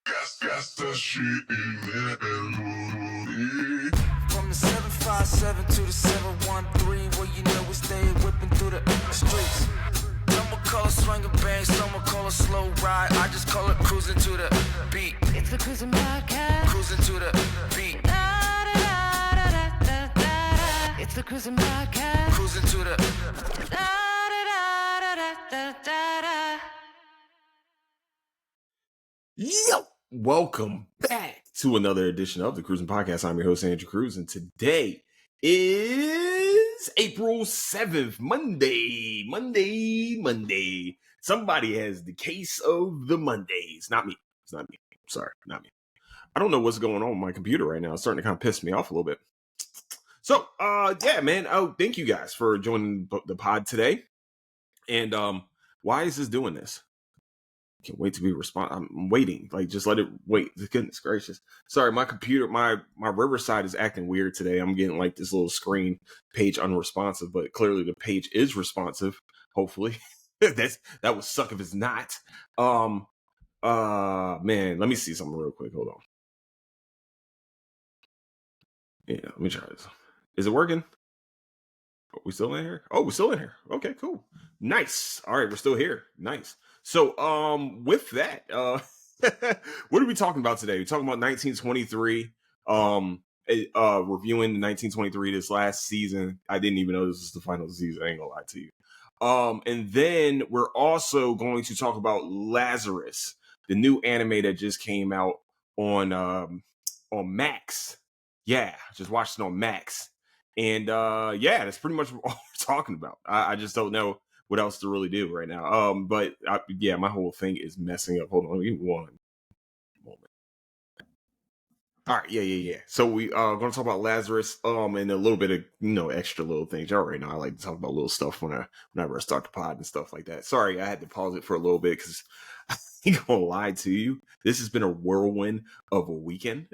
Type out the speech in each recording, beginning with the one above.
Got that shit in there. From the 757 to the 713, where you know we stay whipping through the streets. Some will call it swinging bang, some will call it slow ride. I just call it cruising to the beat. It's the Cruising Podcast. Cruising to the beat. Da, da, da, da, da, da, da. It's the Cruising Podcast. Cruising to the Da, da, da, da, da, da, da. Yo, welcome back to another edition of the Cruising Podcast. I'm your host, Andrew Cruz, and today is April 7th, Monday. Somebody has the case of the Mondays. Not me. It's not me. Sorry, not me. I don't know what's going on with my computer right now. It's starting to kind of piss me off a little bit. So, yeah, man. Oh, thank you guys for joining the pod today. And why is this doing this? Can't wait to be I'm waiting. Like, just let it wait. Goodness gracious. Sorry, my computer, my Riverside is acting weird today. I'm getting like this little screen page unresponsive, but clearly the page is responsive. Hopefully, that would suck if it's not. Man, let me see something real quick. Hold on. Yeah, let me try this. Is it working? Are we still in here? Oh, we're still in here. Okay, cool. Nice. All right, we're still here. Nice. So, with that, what are we talking about today? We're talking about 1923, reviewing the 1923 this last season. I didn't even know this was the final season. I ain't gonna lie to you. And then we're also going to talk about Lazurus, the new anime that just came out on Max. Yeah, just watched it on Max. And yeah, that's pretty much all we're talking about. I just don't know what else to really do right now. But yeah, my whole thing is messing up. Hold on, give me one moment. All right, yeah. So we are going to talk about Lazurus, and a little bit of extra little things. Y'all already know I like to talk about little stuff whenever I start the pod and stuff like that. Sorry, I had to pause it for a little bit because I ain't gonna lie to you. This has been a whirlwind of a weekend.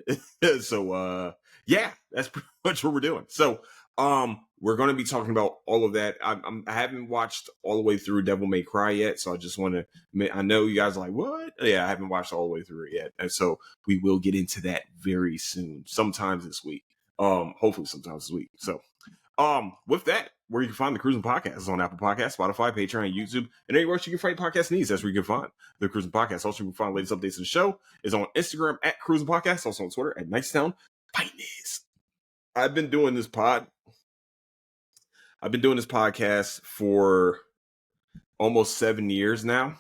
So yeah, that's pretty much what we're doing. So we're going to be talking about all of that. I haven't watched all the way through Devil May Cry yet, so I just want to. I know you guys are like, what? Yeah, I haven't watched all the way through it yet, and so we will get into that very soon, sometimes this week. Hopefully, sometimes this week. So, with that, where you can find the Cruising Podcast is on Apple Podcasts, Spotify, Patreon, YouTube, and anywhere you can find podcast needs. That's where you can find the Cruising Podcast. Also, you can find latest updates of the show is on Instagram at Cruising Podcast, also on Twitter at Nicetown Finest. I've been doing this podcast for almost 7 years now.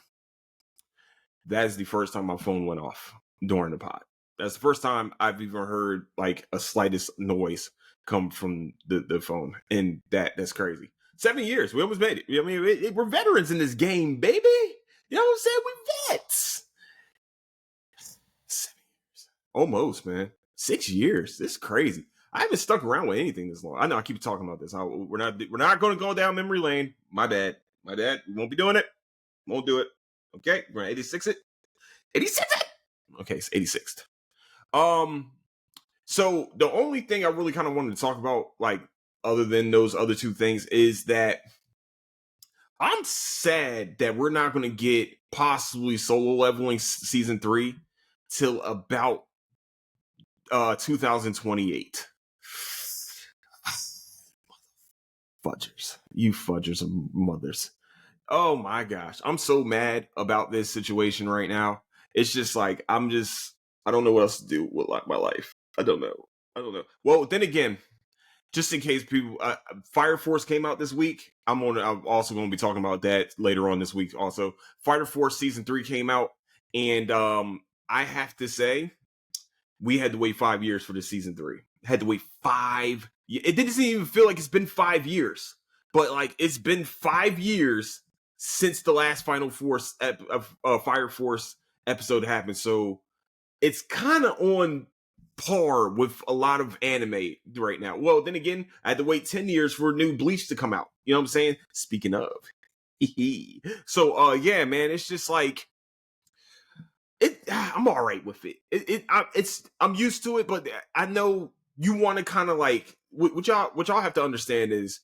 That is the first time my phone went off during the pod. That's the first time I've even heard like a slightest noise come from the phone. And that's crazy. 7 years. We almost made it. I mean, we're veterans in this game, baby. You know what I'm saying? We're vets. 7 years. Almost, man. 6 years. This is crazy. I haven't stuck around with anything this long. I know I keep talking about this. We're not going to go down memory lane. My bad. We won't be doing it. Won't do it. Okay, we're gonna 86 it. 86 it. Okay, it's 86th. So the only thing I really kind of wanted to talk about, like other than those other two things, is that I'm sad that we're not going to get possibly Solo Leveling season 3 till about 2028. Fudgers. You fudgers of mothers. Oh my gosh. I'm so mad about this situation right now. It's just like, I don't know what else to do with my life. I don't know. Well, then again, just in case people, Fire Force came out this week. I'm also going to be talking about that later on this week. Also, Fire Force season 3 came out, and I have to say, we had to wait 5 years for this season 3. Had to wait 5. It didn't even feel like it's been 5 years, but like it's been 5 years since the last Fire Force episode happened. So it's kind of on par with a lot of anime right now. Well, then again, I had to wait 10 years for new Bleach to come out. You know what I'm saying? Speaking of. So, yeah, man, it's just like, I'm all right with it. I'm used to it, but I know you want to kind of like, what y'all have to understand is,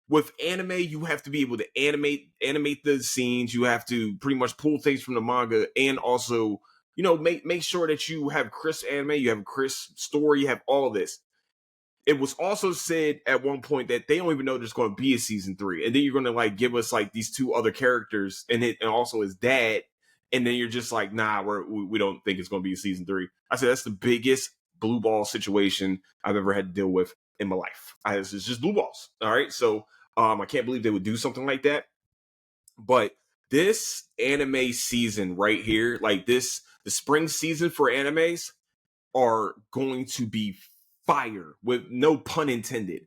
with anime, you have to be able to animate the scenes. You have to pretty much pull things from the manga and also make sure that you have crisp anime, you have a crisp story, you have all this. It was also said at one point that they don't even know there's going to be a season 3, and then you're going to like give us like these 2 other characters and also his dad, and then you're just like, nah, we don't think it's going to be a season 3. I said that's the biggest blue ball situation I've ever had to deal with in my life. It's just blue balls. All right, so I can't believe they would do something like that. But this anime season right here, like the spring season for animes are going to be fire, with no pun intended.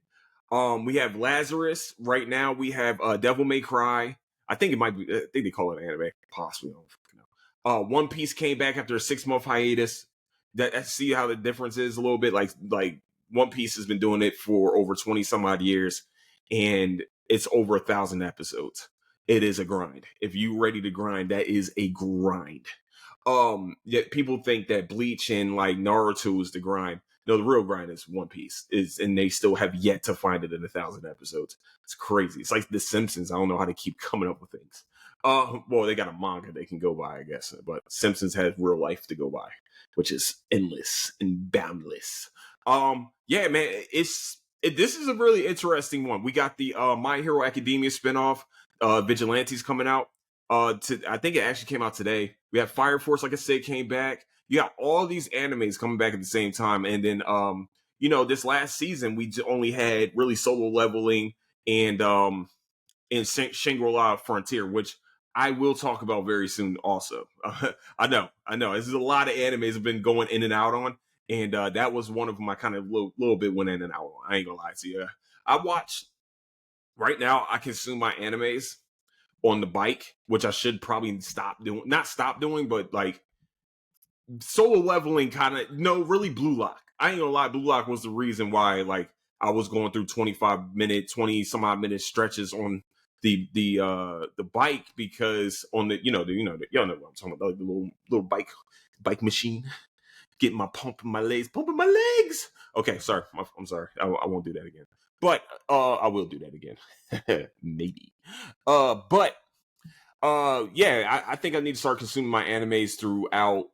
We have Lazurus right now. We have Devil May Cry. I think it might be. I think they call it anime. Possibly. I don't fucking know. One Piece came back after a 6-month hiatus. That see how the difference is a little bit. Like One Piece has been doing it for over 20 some odd years, and it's over 1,000 episodes. It is a grind. If you ready to grind, that is a grind. Yet people think that Bleach and like Naruto is the grind. No, the real grind is One Piece. And they still have yet to find it in 1,000 episodes. It's crazy. It's like The Simpsons. I don't know how to keep coming up with things. Well, they got a manga they can go by, I guess, but Simpsons has real life to go by, which is endless and boundless. Yeah, man, this is a really interesting one. We got the My Hero Academia spinoff, Vigilantes coming out. I think it actually came out today. We have Fire Force, like I said, came back. You got all these animes coming back at the same time, and then this last season we only had really Solo Leveling and Shangri-La Frontier, which I will talk about very soon. Also, I know. This is a lot of animes I've been going in and out on, and that was one of my kind of little bit went in and out on. I ain't gonna lie to you. I watch right now. I consume my animes on the bike, which I should probably stop doing. Not stop doing, but like Solo Leveling kind of really Blue Lock. I ain't gonna lie, Blue Lock was the reason why like I was going through 20 some odd minute stretches on the bike, because on the y'all know what I'm talking about, like the little bike machine, getting my pumping my legs. Okay, sorry, I'm sorry. I won't do that again. But I will do that again. Maybe. But yeah, I think I need to start consuming my animes throughout,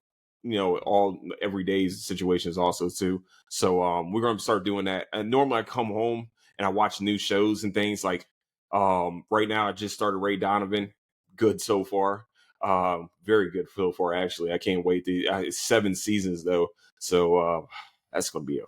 all everyday situations also too. So we're gonna start doing that. And normally I come home and I watch new shows and things like right now I just started Ray Donovan. Good so far. Very good so far, actually. I can't wait. It's 7 seasons though. So that's gonna be a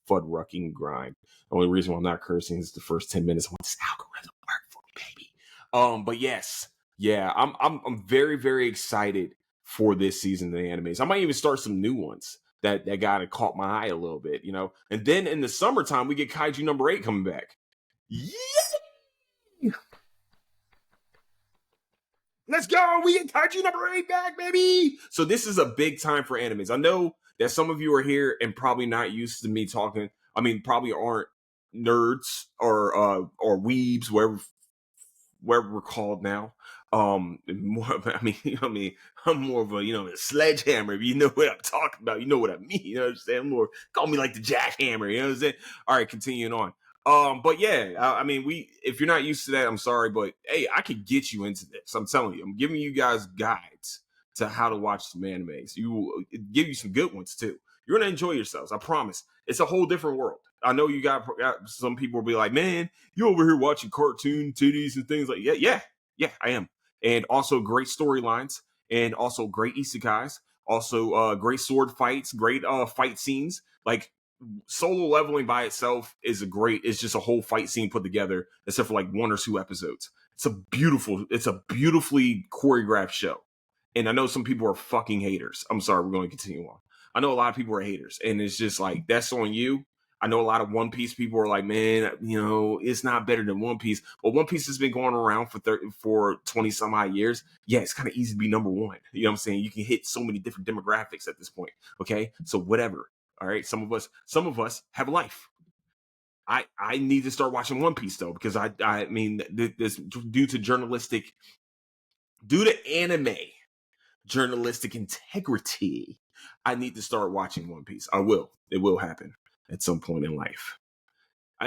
fud-rucking grind. The only reason why I'm not cursing is the first 10 minutes I want this algorithm to work for me, baby. But yes, yeah, I'm very, very excited for this season of the animes. I might even start some new ones that got to caught my eye a little bit, And then in the summertime, we get Kaiju number 8 coming back. Yeah! Let's go! We get Kaiju number 8 back, baby! So this is a big time for animes. I know that some of you are here and probably not used to me talking. I mean, probably aren't nerds or weebs, wherever we're called now. More, I'm more of a sledgehammer. If you know what I'm talking about, you know what I mean. You know what I'm saying? More, call me like the jackhammer. You know what I'm saying? All right, continuing on. But yeah, if you're not used to that, I'm sorry, but hey, I could get you into this. I'm telling you, I'm giving you guys guides to how to watch some animes. You give you some good ones too. You're gonna enjoy yourselves. I promise. It's a whole different world. I know you got some people will be like, man, you over here watching cartoon titties and things like yeah, I am. And also great storylines, and also great isekais, also great sword fights, great fight scenes. Like Solo Leveling by itself is it's just a whole fight scene put together, except for like 1 or 2 episodes. It's a beautifully choreographed show. And I know some people are fucking haters. I'm sorry, we're going to continue on. I know a lot of people are haters, and it's just like, that's on you. I know a lot of One Piece people are like, man, it's not better than One Piece. Well, One Piece has been going around for 20 some odd years. Yeah, it's kind of easy to be number 1. You know what I'm saying? You can hit so many different demographics at this point. Okay, so whatever. All right, some of us have life. I need to start watching One Piece though, because I mean, this due to anime journalistic integrity, I need to start watching One Piece. I will. It will happen at some point in life.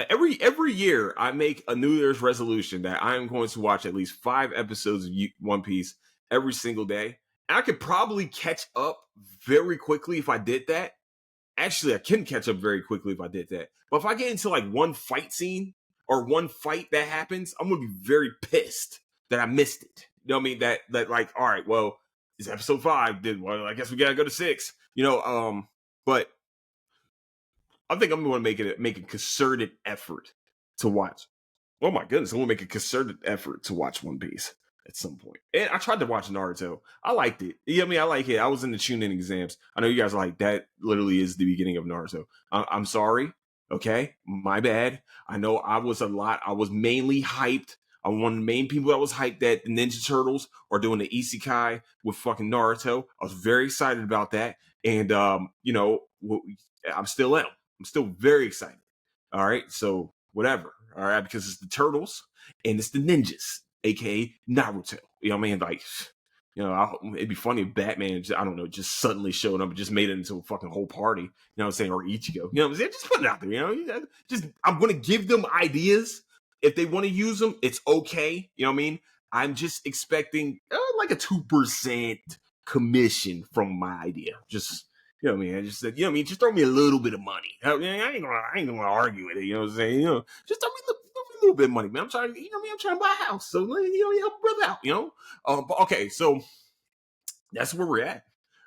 Every year, I make a New Year's resolution that I am going to watch at least 5 episodes of One Piece every single day. I could probably catch up very quickly if I did that. Actually, I can catch up very quickly if I did that. But if I get into like one fight scene or one fight that happens, I'm gonna be very pissed that I missed it. You know what I mean? That like, all right, well, it's episode 5. Well, I guess we gotta go to 6. But I think I'm gonna make a concerted effort to watch. Oh my goodness, I'm gonna make a concerted effort to watch One Piece at some point. And I tried to watch Naruto. I liked it. You know what I mean? I like it. I was in the tune-in exams. I know you guys are like, that literally is the beginning of Naruto. I'm sorry. Okay, my bad. I know I was mainly hyped. I'm one of the main people that was hyped that the Ninja Turtles are doing the Isekai with fucking Naruto. I was very excited about that. And, I'm still am. I'm still very excited. All right, so whatever. All right, because it's the turtles and it's the ninjas, aka Naruto. You know what I mean? Like, it'd be funny if Batman, just suddenly showed up and just made it into a fucking whole party. You know what I'm saying? Or Ichigo. You know what I'm saying? Just put it out there. I'm gonna give them ideas. If they want to use them, it's okay. You know what I mean? I'm just expecting like a 2% commission from my idea. Just you know what I mean? I just said, just throw me a little bit of money. I ain't gonna argue with it. You know what I'm saying? Just throw me a little bit of money, man. I'm trying to, I'm trying to buy a house. So, help a brother out, But okay, so that's where we're at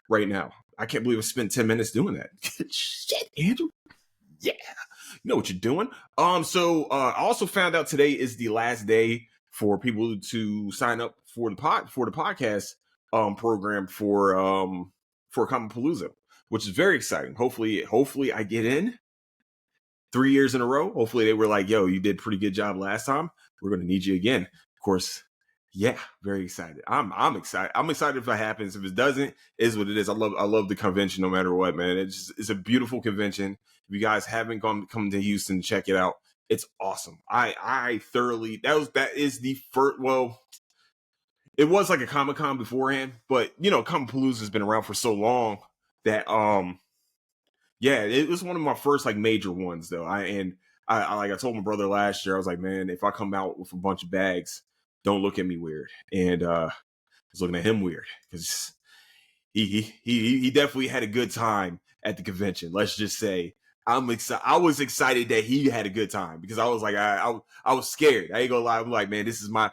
right now. I can't believe I spent 10 minutes doing that. Shit, Andrew. Yeah. You know what you're doing. I also found out today is the last day for people to sign up for the podcast program for Common Palooza, which is very exciting. Hopefully I get in 3 years in a row. Hopefully they were like, yo, you did a pretty good job last time. We're going to need you again. Of course, yeah, very excited. I'm excited. I'm excited if it happens. If it doesn't, it is what it is. I love the convention no matter what, man. It's a beautiful convention. If you guys haven't come to Houston, check it out. It's awesome. I thoroughly, that is the first, well, it was like a Comic-Con beforehand, but Comic Palooza has been around for so long that yeah, it was one of my first like major ones though. I told my brother last year, I was like, man, if I come out with a bunch of bags, don't look at me weird. And I was looking at him weird because he definitely had a good time at the convention. Let's just say I'm excited. I was excited that he had a good time because I was like, I was scared. I ain't gonna lie. I'm like, man, this is my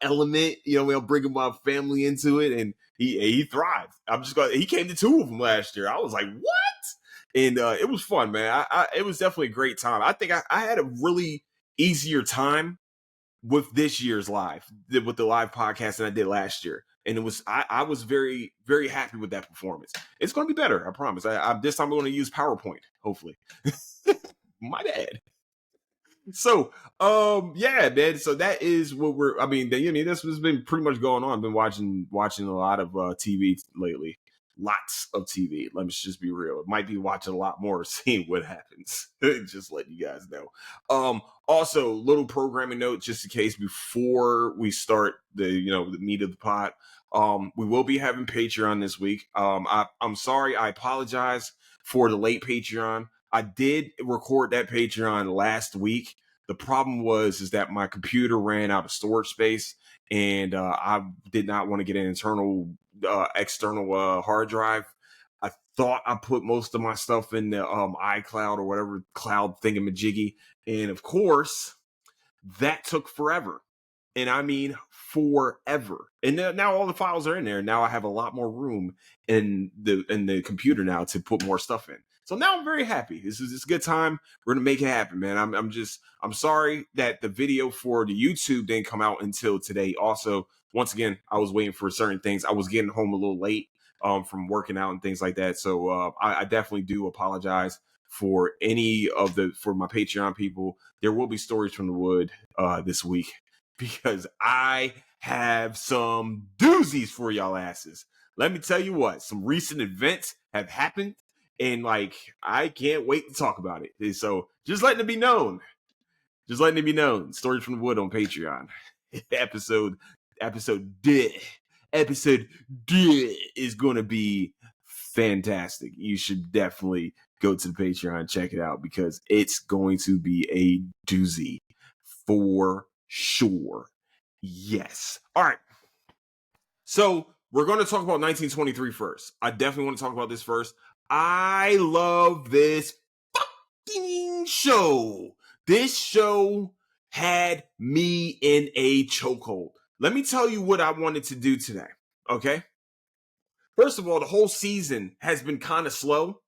element. I'm bringing my family into it, and he thrived. He came to 2 of them last year. I was like, what? And it was fun, man. It was definitely a great time. I think I had a really easier time with this year's with the live podcast than I did last year. And it was, I was very, very happy with that performance. It's going to be better. I promise. This time I'm going to use PowerPoint, hopefully. My bad. So, yeah, man. So that is what this has been pretty much going on. I've been watching a lot of TV lately. Lots of TV. Let me just be real. It might be watching a lot more, seeing what happens. Just letting you guys know. Also, little programming note, just in case before we start the meat of the pot. We will be having Patreon this week. I'm sorry. I apologize for the late Patreon. I did record that Patreon last week. The problem is that my computer ran out of storage space, and I did not want to get an external hard drive. I thought I put most of my stuff in the iCloud or whatever cloud thingamajiggy, and of course, that took forever. And I mean forever. And now all the files are in there. Now I have a lot more room in the computer now to put more stuff in. So now I'm very happy. This is a good time. We're gonna make it happen, man. I'm sorry that the video for the YouTube didn't come out until today. Also, once again, I was waiting for certain things. I was getting home a little late from working out and things like that. So I definitely do apologize for for my Patreon people. There will be stories from the wood this week, because I have some doozies for y'all asses. Let me tell you what, some recent events have happened, and I can't wait to talk about it. And so just letting it be known. Stories from the wood on Patreon. episode D is going to be fantastic. You should definitely go to the Patreon and check it out, because it's going to be a doozy for sure. Yes. All right. So we're going to talk about 1923 first. I definitely want to talk about this first. I love this fucking show. This show had me in a chokehold. Let me tell you what I wanted to do today, okay? First of all, the whole season has been kind of slow.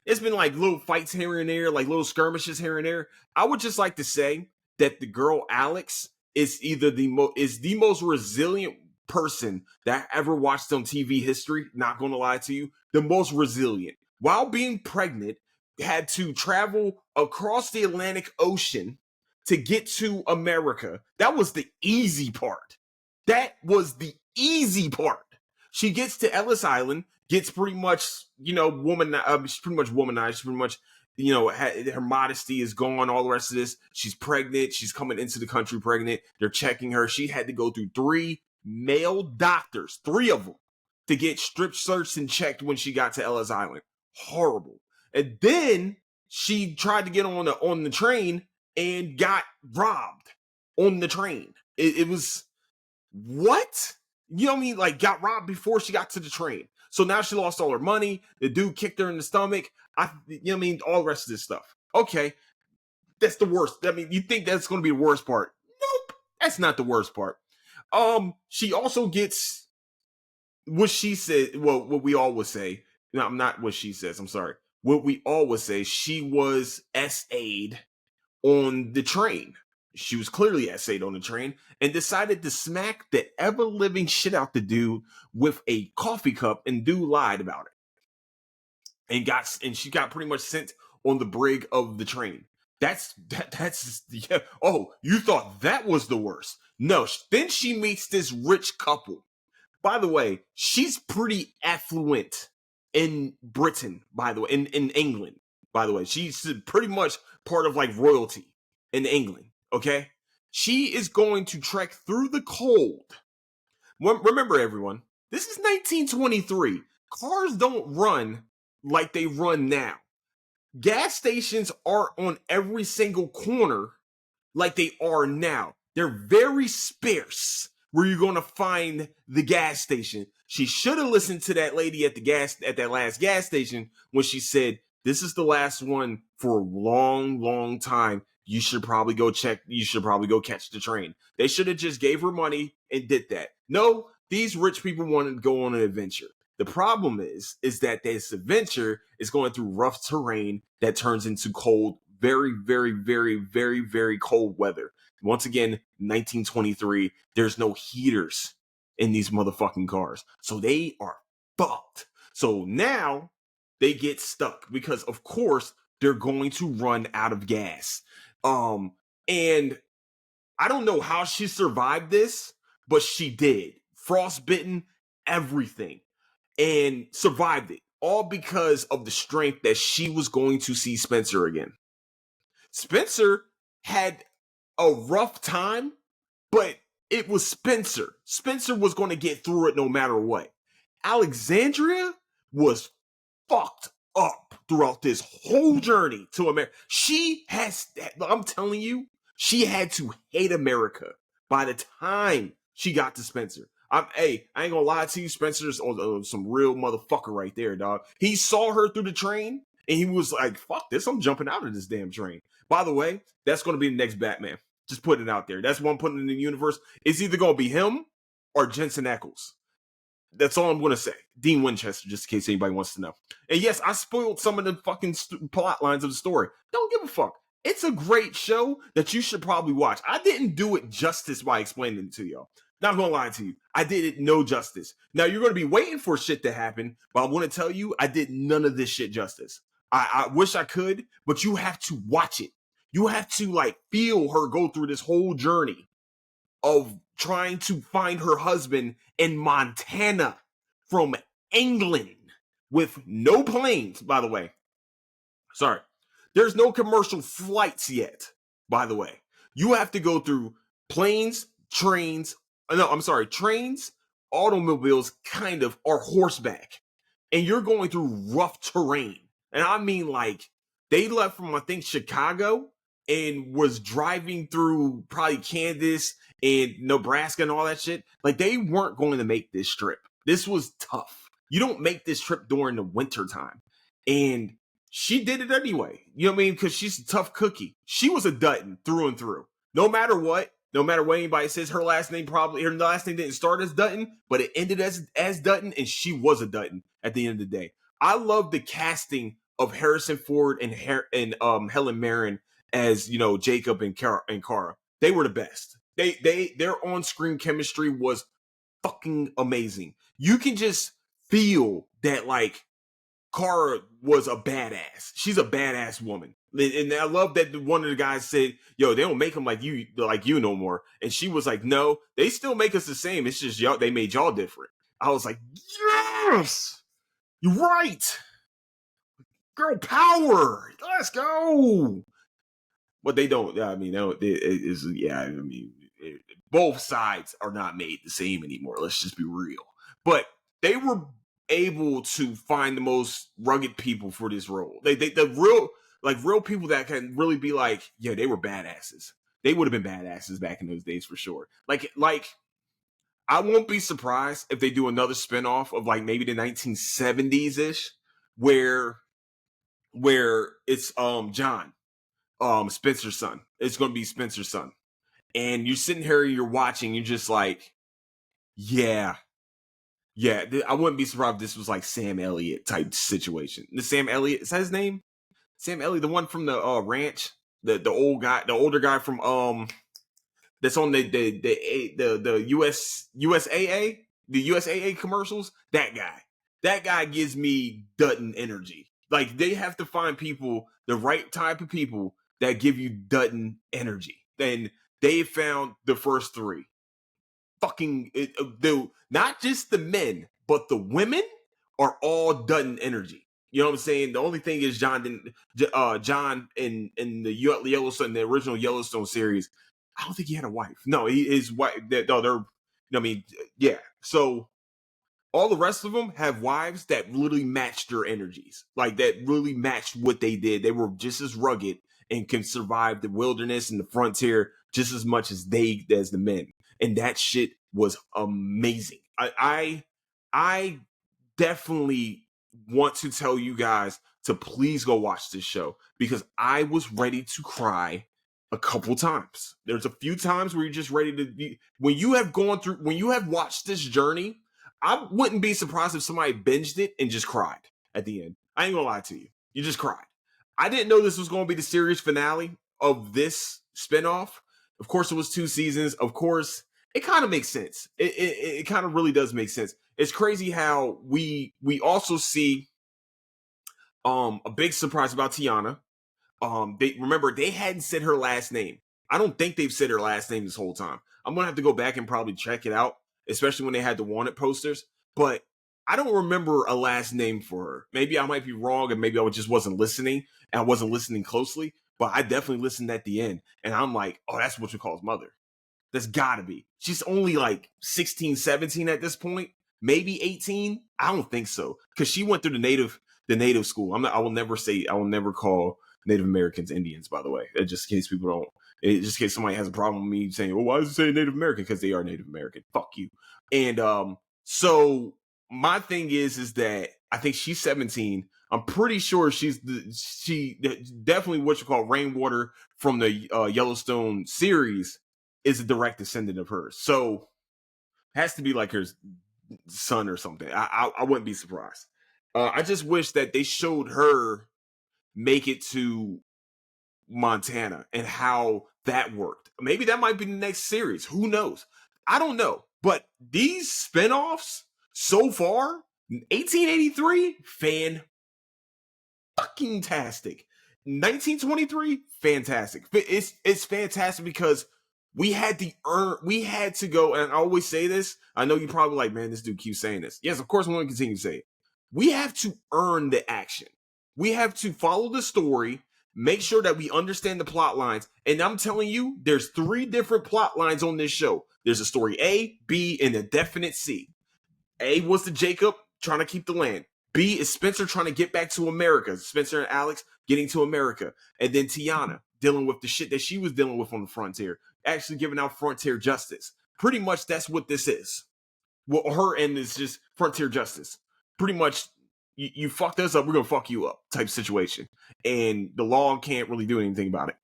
It's been like little fights here and there, like little skirmishes here and there. I would just like to say that the girl Alex is either the most resilient person that I ever watched on TV history. Not going to lie to you, the most resilient. While being pregnant, had to travel across the Atlantic Ocean to get to America. That was the easy part. That was the easy part. She gets to Ellis Island, gets pretty much, she's pretty much womanized. She's pretty much, her modesty is gone, all the rest of this. She's pregnant. She's coming into the country pregnant. They're checking her. She had to go through 3 male doctors, 3 of them, to get strip searched and checked when she got to Ellis Island. Horrible. And then she tried to get on the train and got robbed on the train. It was, what? You know what I mean? Like, got robbed before she got to the train. So now she lost all her money. The dude kicked her in the stomach. All the rest of this stuff. Okay, that's the worst. I mean, you think that's going to be the worst part? Nope, that's not the worst part. She also gets what she said. Well, what we all would say. No, not what she says. I'm sorry. What we all would say. She was SA'd on the train. She was clearly essayed on the train and decided to smack the ever-living shit out the dude with a coffee cup, and dude lied about it. And she got pretty much sent on the brig of the train. That's yeah. Oh, you thought that was the worst. No, then she meets this rich couple. By the way, she's pretty affluent in Britain, by the way, in England, by the way. She's pretty much part of like royalty in England. Okay, she is going to trek through the cold. Remember, everyone, this is 1923. Cars don't run like they run now. Gas stations aren't on every single corner like they are now. They're very sparse where you're going to find the gas station. She should have listened to that lady at that last gas station when she said, "This is the last one for a long, long time. You should probably go check. You should probably go catch the train." They should have just gave her money and did that. No, these rich people wanted to go on an adventure. The problem is that this adventure is going through rough terrain that turns into cold, very, very, very, very, very cold weather. Once again, 1923, there's no heaters in these motherfucking cars. So they are fucked. So now they get stuck because, of course, they're going to run out of gas. And I don't know how she survived this, but she did. Frostbitten, everything, and survived it. All because of the strength that she was going to see Spencer again. Spencer had a rough time, but it was Spencer. Spencer was going to get through it no matter what. Alexandria was fucked up throughout this whole journey to America. I'm telling you, she had to hate America by the time she got to Spencer. I ain't gonna lie to you, Spencer's some real motherfucker right there, dog. He saw her through the train and he was like, "Fuck this, I'm jumping out of this damn train." By the way, that's gonna be the next Batman. Just putting it out there. That's one putting in the universe. It's either gonna be him or Jensen Ackles. That's all I'm going to say. Dean Winchester, just in case anybody wants to know. And yes, I spoiled some of the fucking plot lines of the story. Don't give a fuck. It's a great show that you should probably watch. I didn't do it justice by explaining it to y'all. Not going to lie to you. I did it no justice. Now, you're going to be waiting for shit to happen, but I want to tell you, I did none of this shit justice. I wish I could, but you have to watch it. You have to, like, feel her go through this whole journey of trying to find her husband in Montana from England with no planes, by the way. Sorry. There's no commercial flights yet, by the way. You have to go through trains, automobiles, kind of, or horseback. And you're going through rough terrain. And I mean, like, they left from, I think, Chicago and was driving through probably Kansas and Nebraska and all that shit. Like, they weren't going to make this trip. This was tough. You don't make this trip during the winter time. And she did it anyway. You know what I mean? Because she's a tough cookie. She was a Dutton through and through. No matter what anybody says, her last name didn't start as Dutton, but it ended as Dutton, and she was a Dutton at the end of the day. I love the casting of Harrison Ford and Helen Mirren as, you know, Jacob and Kara. They were the best. Their on-screen chemistry was fucking amazing. You can just feel that, like, Kara was a badass. She's a badass woman. And I love that one of the guys said, yo, they don't make them like you no more. And she was like, no, they still make us the same. It's just y'all, they made y'all different. I was like, yes, you're right. Girl power. Let's go. But they don't, I mean, both sides are not made the same anymore. Let's just be real. But they were able to find the most rugged people for this role. Real people that can really be like, yeah, they were badasses. They would have been badasses back in those days for sure. Like I won't be surprised if they do another spinoff of like maybe the 1970s ish, where it's John, Spencer's son. It's going to be Spencer's son, and you're sitting here, you're watching, you're just like, yeah. Yeah, I wouldn't be surprised if this was like Sam Elliott type situation. The Sam Elliott, is that his name? Sam Elliott, the one from the ranch, the older guy from that's on the USAA commercials. That guy gives me Dutton energy. Like, they have to find people, the right type of people that give you Dutton energy. And they found the first three. Not just the men, but the women are all Dutton energy. You know what I'm saying? The only thing is John in the Yellowstone, the original Yellowstone series, I don't think he had a wife. No, his wife. Yeah. So all the rest of them have wives that literally matched their energies, like that really matched what they did. They were just as rugged and can survive the wilderness and the frontier just as much as the men. And that shit was amazing. I definitely want to tell you guys to please go watch this show, because I was ready to cry a couple times. There's a few times where you're just ready to be, when you have watched this journey. I wouldn't be surprised if somebody binged it and just cried at the end. I ain't gonna lie to you. You just cried. I didn't know this was going to be the series finale of this spinoff. Of course, it was 2 seasons. Of course, it kind of makes sense. It kind of really does make sense. It's crazy how we also see a big surprise about Tiana. They hadn't said her last name. I don't think they've said her last name this whole time. I'm gonna have to go back and probably check it out, especially when they had the wanted posters. But I don't remember a last name for her. Maybe I might be wrong, and maybe I just wasn't listening, and I wasn't listening closely. But I definitely listened at the end, and I'm like, oh, that's what you call his mother. That's gotta be. She's only like 16, 17 at this point, maybe 18. I don't think so, because she went through the native school. I will never call Native Americans Indians, by the way. Just in case people don't. Just in case somebody has a problem with me saying, well, why does it say Native American? Because they are Native American. Fuck you. And so my thing is that I think she's 17. I'm pretty sure she definitely what you call Rainwater from the Yellowstone series is a direct descendant of hers. So has to be like her son or something. I wouldn't be surprised. I just wish that they showed her make it to Montana and how that worked. Maybe that might be the next series. Who knows? I don't know. But these spinoffs so far, 1883, fucking-tastic. 1923, fantastic. It's fantastic because we had to go, and I always say this. I know you're probably like, man, this dude keeps saying this. Yes, of course I'm going to continue to say it. We have to earn the action. We have to follow the story, make sure that we understand the plot lines. And I'm telling you, there's 3 different plot lines on this show. There's a story A, B, and a definite C. A was the Jacob trying to keep the land. B is Spencer trying to get back to America. Spencer and Alex getting to America. And then Tiana dealing with the shit that she was dealing with on the frontier. Actually giving out frontier justice. Pretty much that's what this is. Well, her end is just frontier justice. Pretty much, you fucked us up, we're gonna fuck you up type situation, and the law can't really do anything about it.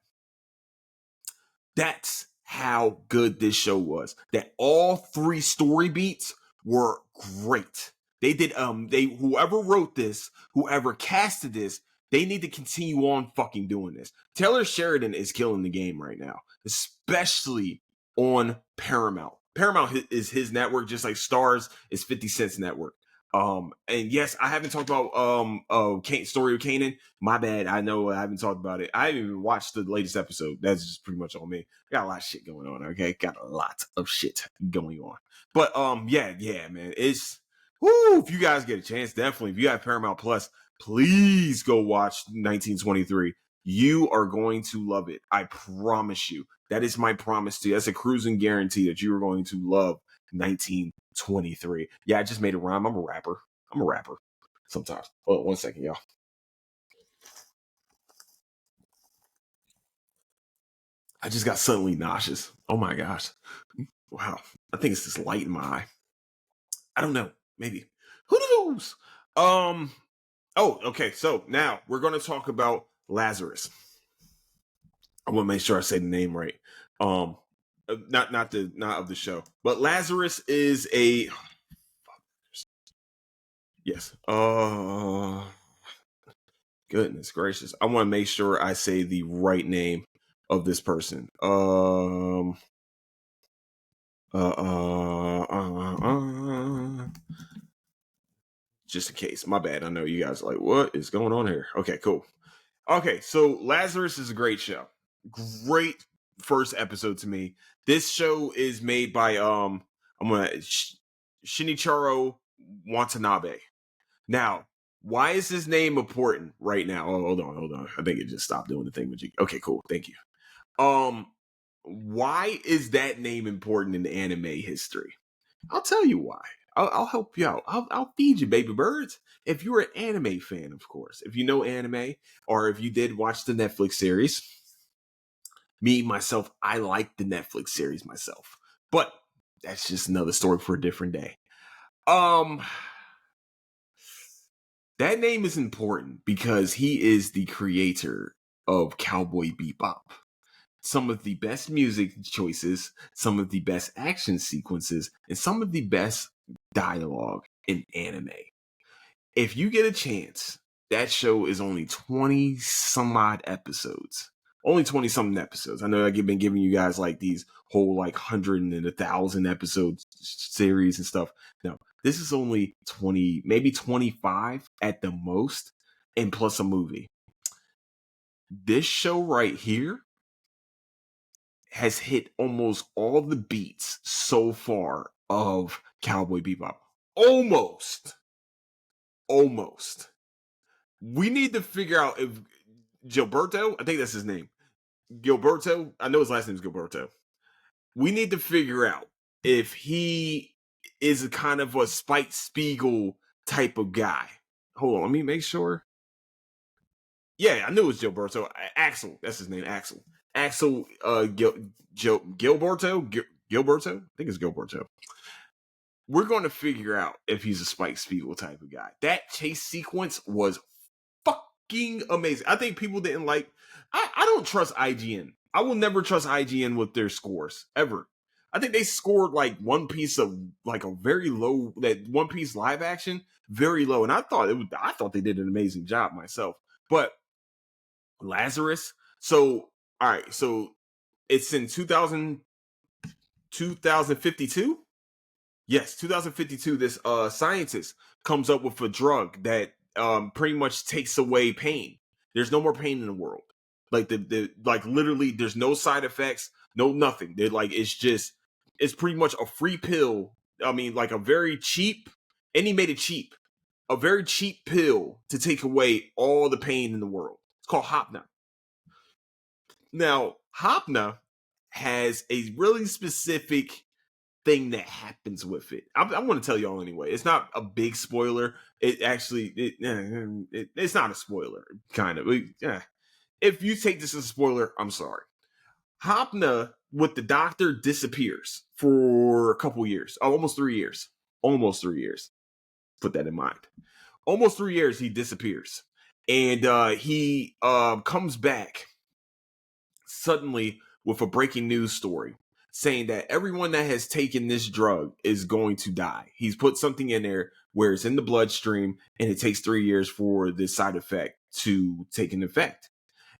That's how good this show was. That all 3 story beats were great. They did whoever wrote this, whoever casted this, they need to continue on fucking doing this. Taylor Sheridan is killing the game right now, especially on Paramount. Paramount is his network, just like Stars is 50 Cent's network. And yes, I haven't talked about Story of Kanan. My bad. I know I haven't talked about it. I haven't even watched the latest episode. That's just pretty much on me. Got a lot of shit going on. Okay, got a lot of shit going on. But yeah, man. It's if you guys get a chance, definitely. If you have Paramount Plus, please go watch 1923. You are going to love it. I promise you. That is my promise to you. That's a cruising guarantee that you are going to love 1923. Yeah, I just made a rhyme. I'm a rapper sometimes. Hold on 1 second, y'all. I just got suddenly nauseous. Oh my gosh. Wow. I think it's this light in my eye. I don't know. Maybe. Who knows? Oh, okay. So now we're going to talk about Lazurus. I want to make sure I say the name right. Not of the show, but Lazurus is a yes. Goodness gracious. I want to make sure I say the right name of this person. Just in case. My bad. I know you guys are like, what is going on here? Okay, cool. Okay, so Lazurus is a great show. Great first episode to me. This show is made by Shinichiro Watanabe. Now, why is his name important right now? Oh, hold on. I think it just stopped doing the thing with you. Okay, cool. Thank you. Why is that name important in anime history? I'll tell you why. I'll help you out. I'll feed you, baby birds. If you're an anime fan, of course, if you know anime, or if you did watch the Netflix series, me, myself, I like the Netflix series myself. But that's just another story for a different day. That name is important because he is the creator of Cowboy Bebop. Some of the best music choices, some of the best action sequences, and some of the best dialogue in anime. If you get a chance, that show is only 20 some odd episodes. Only 20 something episodes. I know I've been giving you guys like these whole like 100 and 1,000 episodes series and stuff. No, this is only 20, maybe 25 at the most, and plus a movie. This show right here has hit almost all the beats so far of Cowboy Bebop. Almost. We need to figure out if Gilberto, I think that's his name. Gilberto, I know his last name is Gilberto. We need to figure out if he is a kind of a Spike Spiegel type of guy. Hold on, let me make sure. Yeah, I knew it was Gilberto. Axel, that's his name, Axel. Axel Gilberto? Gilberto? I think it's Gilberto. We're going to figure out if he's a Spike Spiegel type of guy. That chase sequence was fucking amazing. I think people didn't like. I don't trust IGN. I will never trust IGN with their scores ever. I think they scored like One Piece of like a very low, that One Piece live action very low, and I thought they did an amazing job myself. But Lazurus. So all right, so it's in 2052. Yes, 2052. This scientist comes up with a drug that pretty much takes away pain. There's no more pain in the world. Like the like literally, there's no side effects, no nothing. They're like it's pretty much a free pill. I mean, like a very cheap, and he made it cheap. A very cheap pill to take away all the pain in the world. It's called Hopna. Now, Hopna has a really specific thing that happens with it. I'm going to tell y'all anyway. It's not a big spoiler. It actually, it's not a spoiler, kind of. If you take this as a spoiler, I'm sorry. Hopna with the doctor disappears for a couple years, almost 3 years. Almost 3 years. Put that in mind. Almost 3 years, he disappears. And he comes back suddenly with a breaking news story saying that everyone that has taken this drug is going to die. He's put something in there where it's in the bloodstream and it takes 3 years for the side effect to take an effect.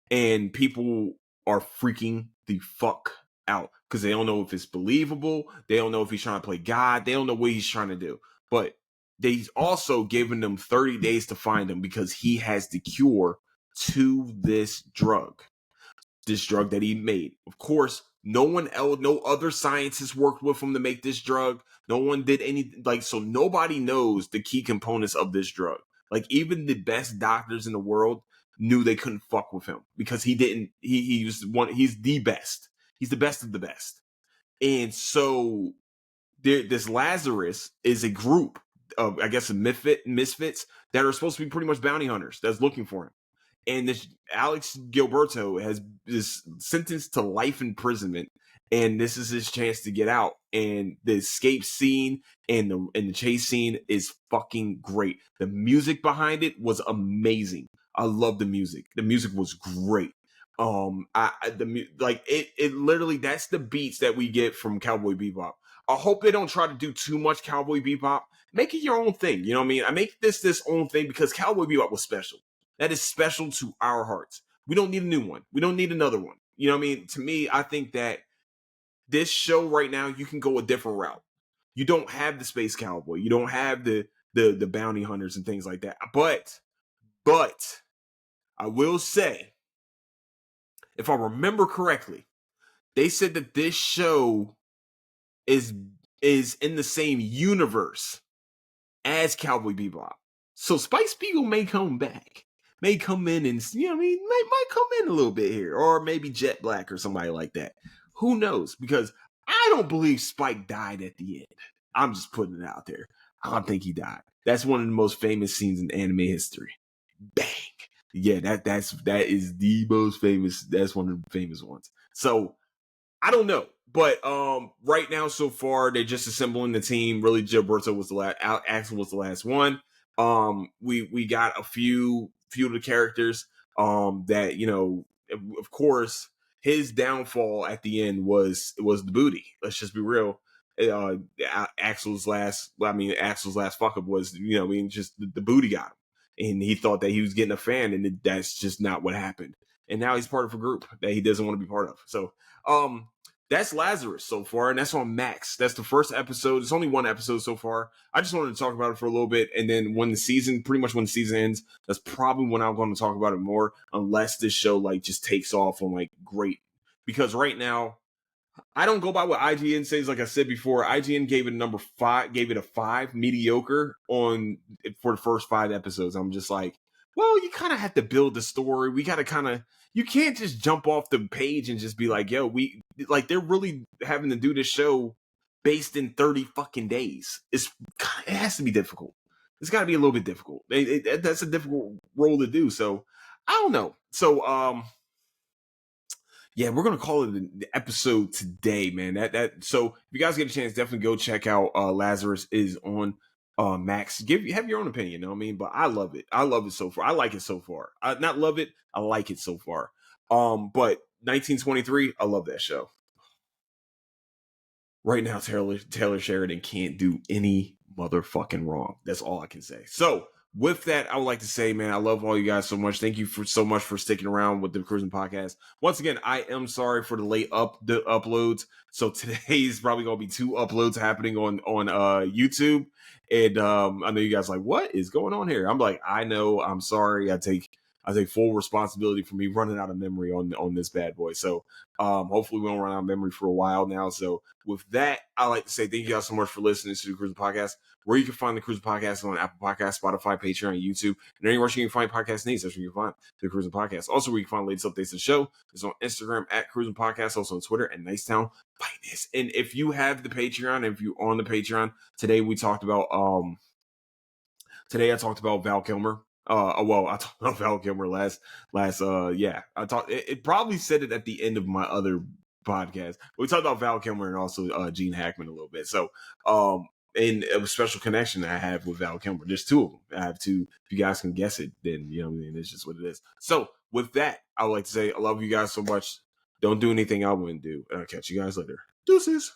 And people are freaking the fuck out because they don't know if it's believable. They don't know if he's trying to play God. They don't know what he's trying to do. But they've also given them 30 days to find him because he has the cure to this drug that he made. Of course, no one else, no other scientists worked with him to make this drug. No one did anything, like, so nobody knows the key components of this drug. Like, even the best doctors in the world knew they couldn't fuck with him because he didn't, he's the best. He's the best of the best. And so this Lazurus is a group of, I guess, misfits that are supposed to be pretty much bounty hunters that's looking for him. And this Alex Gilberto has is sentenced to life imprisonment, and this is his chance to get out. And the escape scene and the chase scene is fucking great. The music behind it was amazing. I love the music. The music was great. It literally, that's the beats that we get from Cowboy Bebop. I hope they don't try to do too much Cowboy Bebop. Make it your own thing. You know what I mean? I make this own thing because Cowboy Bebop was special. That is special to our hearts. We don't need a new one. We don't need another one. You know what I mean? To me, I think that this show right now, you can go a different route. You don't have the space cowboy. You don't have the bounty hunters and things like that. But I will say, if I remember correctly, they said that this show is in the same universe as Cowboy Bebop. So Spike Spiegel may come back. May come in and, you know what I mean, might come in a little bit here. Or maybe Jet Black or somebody like that. Who knows? Because I don't believe Spike died at the end. I'm just putting it out there. I don't think he died. That's one of the most famous scenes in anime history. Bang. Yeah, that is the most famous. That's one of the famous ones. So I don't know. But right now, so far, they're just assembling the team. Really, Gilberto was the last. Axel was the last one. We got a few of the characters that, you know, of course, his downfall at the end was the booty. Let's just be real. Axel's last fuck up was, you know, I mean, just the booty got him, and he thought that he was getting a fan, and that's just not what happened. And now he's part of a group that he doesn't want to be part of. So that's Lazurus so far, and that's on Max. That's the first episode. It's only one episode so far. I just wanted to talk about it for a little bit, and then when the season ends, that's probably when I'm going to talk about it more, unless this show like just takes off on like great. Because right now, I don't go by what IGN says. Like I said before, IGN gave it a 5, mediocre for the first 5 episodes. I'm just like, well, you kind of have to build the story. We got to you can't just jump off the page and just be like, yo, they're really having to do this show based in 30 fucking days. It has to be difficult. It's got to be a little bit difficult. That's a difficult role to do. So I don't know. So, yeah, we're gonna call it the episode today, man. So if you guys get a chance, definitely go check out Lazurus is on Max. Have your own opinion, you know what I mean? But I love it. I love it so far. I like it so far. Not love it. I like it so far. But 1923, I love that show. Right now, Taylor Sheridan can't do any motherfucking wrong. That's all I can say. So with that, I would like to say, man, I love all you guys so much. Thank you so much for sticking around with the Cruising Podcast. Once again, I am sorry for the late uploads. So today's probably going to be 2 uploads happening on YouTube. And I know you guys are like, what is going on here? I'm like, I know, I'm sorry. I take full responsibility for me running out of memory on this bad boy. So hopefully we don't run out of memory for a while now. So with that, I like to say thank you guys so much for listening to the Cruising Podcast. Where you can find the Cruising Podcast on Apple Podcasts, Spotify, Patreon, YouTube, and anywhere you can find podcast needs. That's where you can find the Cruising Podcast. Also, where you can find latest updates of the show is on Instagram at Cruising Podcast, also on Twitter at Nicetown Finest. And if you have the Patreon, if you're on the Patreon, today I talked about Val Kilmer. I talked about Val Kilmer last. It probably said it at the end of my other podcast. We talked about Val Kilmer and also Gene Hackman a little bit. So and a special connection that I have with Val Kilmer. There's two of them. I have two. If you guys can guess it, then you know what I mean. It's just what it is. So with that, I would like to say I love you guys so much. Don't do anything I wouldn't do, and I'll catch you guys later. Deuces.